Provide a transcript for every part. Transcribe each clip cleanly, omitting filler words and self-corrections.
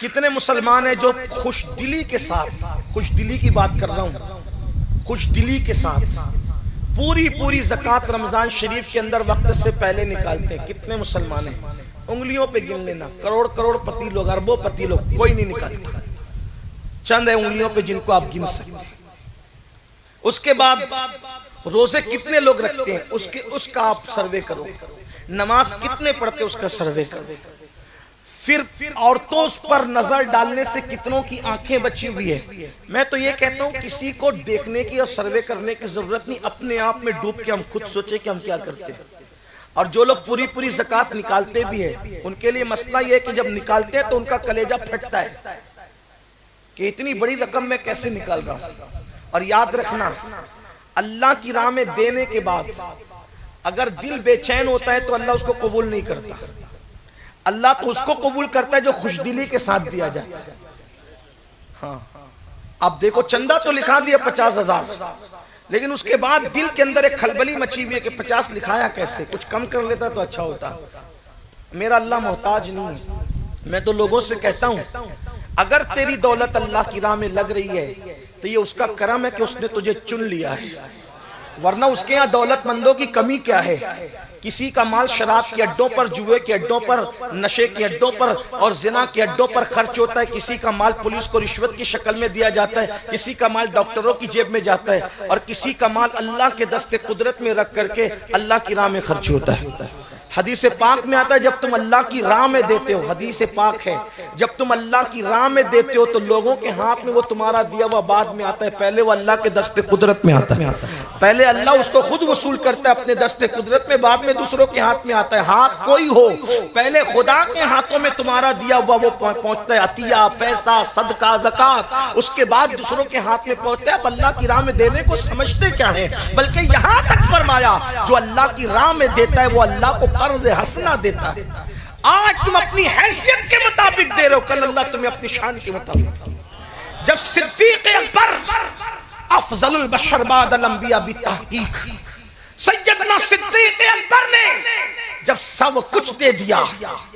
کتنے مسلمان ہیں جو خوش دلی کے ساتھ، خوش دلی کی بات کر رہا ہوں، خوش دلی کے ساتھ پوری زکوٰۃ رمضان شریف کے اندر وقت سے پہلے نکالتے ہیں؟ کتنے مسلمان ہیں؟ انگلیوں پہ گن لینا، کروڑ پتی لوگ، اربوں پتی لوگ، کوئی نہیں نکالتا، چند ہے انگلیوں پہ جن کو آپ گن سکتے۔ اس کے بعد روزے کتنے لوگ رکھتے ہیں اس کا آپ سروے کرو، نماز کتنے پڑھتے اس کا سروے کرو، پھر عورتوں پر نظر ڈالنے سے کتنوں کی آنکھیں بچی ہوئی ہے۔ میں تو یہ کہتا ہوں کسی کو دیکھنے کی اور سروے کرنے کی ضرورت نہیں، اپنے آپ میں ڈوب کے ہم خود سوچیں کہ ہم کیا کرتے ہیں۔ اور جو لوگ پوری زکوٰۃ نکالتے بھی ہیں ان کے لیے مسئلہ یہ ہے کہ جب نکالتے ہیں تو ان کا کلیجہ پھٹتا ہے کہ اتنی بڑی رقم میں کیسے نکال رہا ہوں۔ اور یاد رکھنا، اللہ کی راہ میں دینے کے بعد اگر دل بے چین ہوتا ہے تو اللہ اس کو قبول نہیں کرتا۔ اللہ تو اس کو قبول کرتا ہے جو خوش دلی کے ساتھ دیا جاتا ہے۔ ہاں اب دیکھو چندہ تو لکھا دیا 50,000، لیکن اس کے بعد دل کے اندر ایک کھلبلی مچی ہوئی ہے کہ 50 لکھایا کیسے، کچھ کم کر لیتا تو اچھا ہوتا۔ میرا اللہ محتاج نہیں ہے۔ میں تو لوگوں سے کہتا ہوں اگر تیری دولت اللہ کی راہ میں لگ رہی ہے تو یہ اس کا کرم ہے کہ اس نے تجھے چن لیا ہے، ورنہ اس کے یہاں دولت مندوں کی کمی کیا ہے؟ کسی کا مال شراب کے اڈوں پر، جوئے کے اڈوں پر، نشے کے اڈوں پر اور زنا کے اڈوں پر خرچ ہوتا ہے، کسی کا مال پولیس کو رشوت کی شکل میں دیا جاتا ہے، کسی کا مال ڈاکٹروں کی جیب میں جاتا ہے، اور کسی کا مال اللہ کے دست قدرت میں رکھ کر کے اللہ کی راہ میں خرچ ہوتا ہے۔ حدیث پاک میں آتا ہے جب تم اللہ کی راہ میں دیتے ہو، حدیث پاک ہے، جب تم اللہ کی راہ میں دیتے ہو تو لوگوں کے ہاتھ میں وہ تمہارا دیا ہوا بعد میں آتا ہے، پہلے وہ اللہ کے دست قدرت میں آتا ہے۔ پہلے اللہ اس کو خود وصول کرتا ہے اپنے دست قدرت میں، بعد میں دوسروں کے ہاتھ میں آتا ہے۔ ہاتھ کوئی ہو، پہلے خدا کے ہاتھوں میں تمہارا دیا ہوا وہ پہنچتا ہے، عطیہ، پیسہ، صدقہ، زکوٰۃ، اس کے بعد دوسروں کے ہاتھ میں پہنچتا ہے۔ اب اللہ کی راہ میں دینے کو سمجھتے کیا ہے؟ بلکہ یہاں تک فرمایا جو اللہ کی راہ میں دیتا ہے وہ اللہ کو قرض حسنہ دیتا ہے۔ آج تم اپنی حیثیت کے مطابق دے رہے ہو، کل اللہ تمہیں اپنی شان کے مطابق۔ جب صدیق اکبر افضل البشر بعد الانبیاء بالتحقیق، سیدنا صدیق اکبر نے جب سب کچھ دے دیا،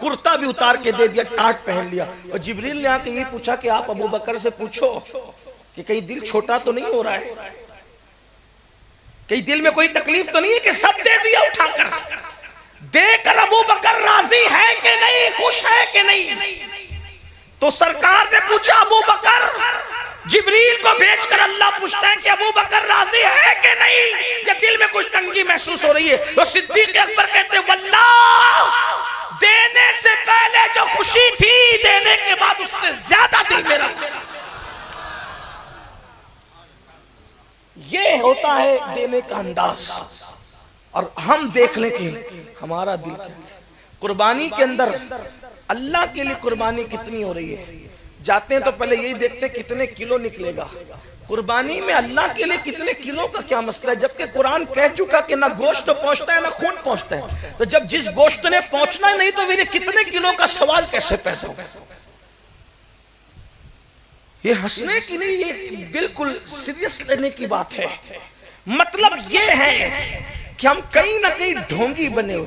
کرتا بھی اتار کے دے دیا، ٹاٹ پہن لیا، اور جبریل نے آ کے یہ پوچھا کہ آپ ابو بکر سے پوچھو کہ کہیں دل چھوٹا تو نہیں ہو رہا ہے، کہیں دل میں کوئی تکلیف تو نہیں ہے کہ سب دے دیا اٹھا کر۔ دیکھ کر ابو بکر راضی ہے کہ نہیں، خوش ہے کہ نہیں؟ تو سرکار نے پوچھا ابو بکر، جبریل کو بھیج کر اللہ پوچھتا ہے کہ ابو بکر راضی ہے کہ نہیں، یا دل میں کچھ تنگی محسوس ہو رہی ہے؟ تو صدیق اکبر کہتے واللہ دینے سے پہلے جو خوشی تھی دینے کے بعد اس سے زیادہ دل میرا خوش۔ یہ ہوتا ہے دینے کا انداز، اور ہم دیکھ لیں کہ ہمارا دل کیا ہے۔ قربانی کے اندر اللہ کے لیے قربانی کتنی ہو رہی ہے؟ جاتے ہیں تو پہلے یہی دیکھتے ہیں کتنے کلو نکلے گا۔ قربانی میں اللہ کے لیے کتنے کلو کا کیا مسئلہ ہے؟ جبکہ قرآن کہہ چکا کہ نہ گوشت پہنچتا ہے نہ خون پہنچتا ہے، تو جب جس گوشت نے پہنچنا ہی نہیں تو میرے کتنے کلو کا سوال کیسے پیدا ہوگا؟ یہ ہنسنے کی نہیں، یہ بالکل سیریس لینے کی بات ہے۔ مطلب یہ ہے کہ ہم کہیں نہ کہیں ڈھونگی بنے ہوئے